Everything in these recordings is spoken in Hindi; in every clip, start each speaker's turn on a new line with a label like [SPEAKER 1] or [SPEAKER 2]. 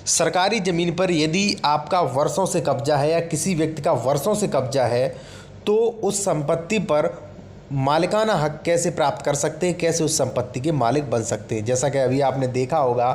[SPEAKER 1] सरकारी ज़मीन पर यदि आपका वर्षों से कब्जा है या किसी व्यक्ति का वर्षों से कब्जा है तो उस संपत्ति पर मालिकाना हक कैसे प्राप्त कर सकते हैं, कैसे उस संपत्ति के मालिक बन सकते हैं। जैसा कि अभी आपने देखा होगा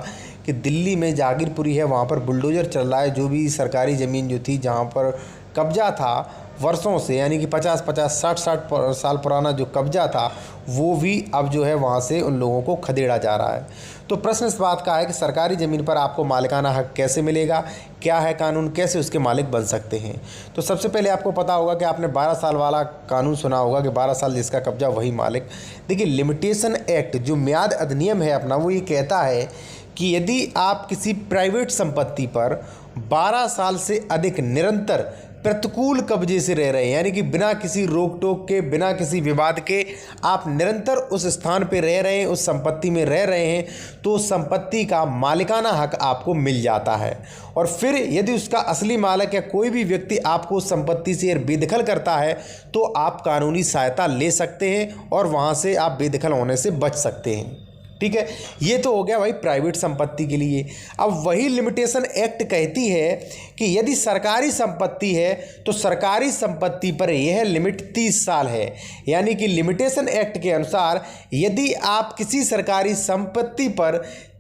[SPEAKER 1] कि दिल्ली में जागीरपुरी है, वहाँ पर बुलडोज़र चल रहा है। जो भी सरकारी ज़मीन जो थी जहाँ पर कब्जा था वर्षों से, यानी कि 50-50 60-60 साल पुराना जो कब्जा था वो भी अब जो है वहाँ से उन लोगों को खदेड़ा जा रहा है। तो प्रश्न इस बात का है कि सरकारी ज़मीन पर आपको मालिकाना हक कैसे मिलेगा, क्या है कानून, कैसे उसके मालिक बन सकते हैं। तो सबसे पहले आपको पता होगा कि आपने 12 साल वाला कानून सुना होगा कि 12 साल जिसका कब्जा वही मालिक। देखिए, लिमिटेशन एक्ट जो म्याद अधिनियम है अपना, वो ये कहता है कि यदि आप किसी प्राइवेट संपत्ति पर 12 साल से अधिक निरंतर प्रतिकूल कब्जे से रह रहे हैं, यानी कि बिना किसी रोक टोक के, बिना किसी विवाद के आप निरंतर उस स्थान पर रह रहे हैं, उस संपत्ति में रह रहे हैं, तो संपत्ति का मालिकाना हक आपको मिल जाता है। और फिर यदि उसका असली मालिक या कोई भी व्यक्ति आपको उस संपत्ति से बेदखल करता है तो आप कानूनी सहायता ले सकते हैं और वहाँ से आप बेदखल होने से बच सकते हैं। ठीक है, ये तो हो गया भाई प्राइवेट संपत्ति के लिए। अब वही लिमिटेशन एक्ट कहती है कि यदि सरकारी संपत्ति है तो सरकारी संपत्ति पर यह लिमिट 30 साल है। यानी कि लिमिटेशन एक्ट के अनुसार यदि आप किसी सरकारी संपत्ति पर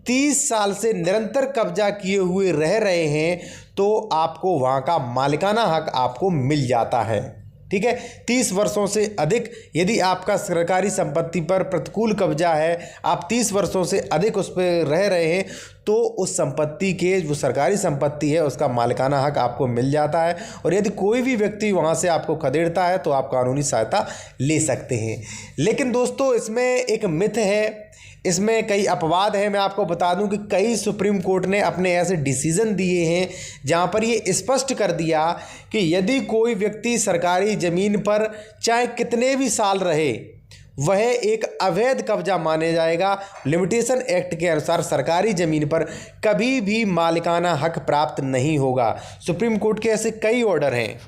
[SPEAKER 1] 30 साल से निरंतर कब्जा किए हुए रह रहे हैं तो आपको वहाँ का मालिकाना हक आपको मिल जाता है। ठीक है, 30 वर्षों से अधिक यदि आपका सरकारी संपत्ति पर प्रतिकूल कब्जा है, आप 30 वर्षों से अधिक उस पर रह रहे हैं, तो उस संपत्ति के जो सरकारी संपत्ति है उसका मालिकाना हक आपको मिल जाता है। और यदि कोई भी व्यक्ति वहाँ से आपको खदेड़ता है तो आप कानूनी सहायता ले सकते हैं। लेकिन दोस्तों, इसमें एक मिथ है, इसमें कई अपवाद हैं। मैं आपको बता दूं कि कई सुप्रीम कोर्ट ने अपने ऐसे डिसीज़न दिए हैं जहां पर ये स्पष्ट कर दिया कि यदि कोई व्यक्ति सरकारी ज़मीन पर चाहे कितने भी साल रहे वह एक अवैध कब्जा माने जाएगा। लिमिटेशन एक्ट के अनुसार सरकारी ज़मीन पर कभी भी मालिकाना हक प्राप्त नहीं होगा। सुप्रीम कोर्ट के ऐसे कई ऑर्डर हैं,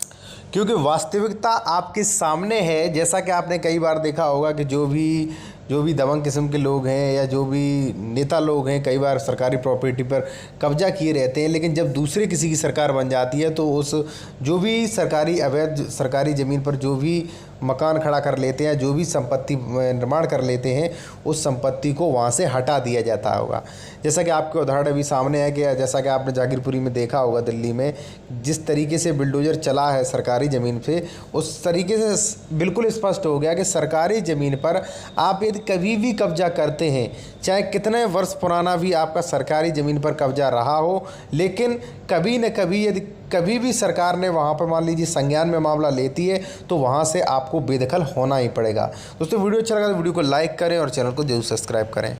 [SPEAKER 1] क्योंकि वास्तविकता आपके सामने है। जैसा कि आपने कई बार देखा होगा कि जो भी दबंग किस्म के लोग हैं या जो भी नेता लोग हैं, कई बार सरकारी प्रॉपर्टी पर कब्जा किए रहते हैं, लेकिन जब दूसरे किसी की सरकार बन जाती है तो उस जो भी सरकारी अवैध सरकारी ज़मीन पर जो भी मकान खड़ा कर लेते हैं, जो भी संपत्ति निर्माण कर लेते हैं, उस संपत्ति को वहाँ से हटा दिया जाता होगा। जैसा कि आपके उदाहरण अभी सामने है कि जैसा कि आपने जागीरपुरी में देखा होगा दिल्ली में जिस तरीके से बुलडोज़र चला है सरकारी ज़मीन पे, उस तरीके से बिल्कुल स्पष्ट हो गया कि सरकारी ज़मीन पर आप यदि कभी भी कब्जा करते हैं, चाहे कितने वर्ष पुराना भी आपका सरकारी ज़मीन पर कब्जा रहा हो, लेकिन कभी न कभी यदि कभी भी सरकार ने वहाँ पर मान लीजिए संज्ञान में मामला लेती है तो वहाँ से आपको बेदखल होना ही पड़ेगा। दोस्तों, वीडियो अच्छा लगा तो वीडियो को लाइक करें और चैनल को जरूर सब्सक्राइब करें।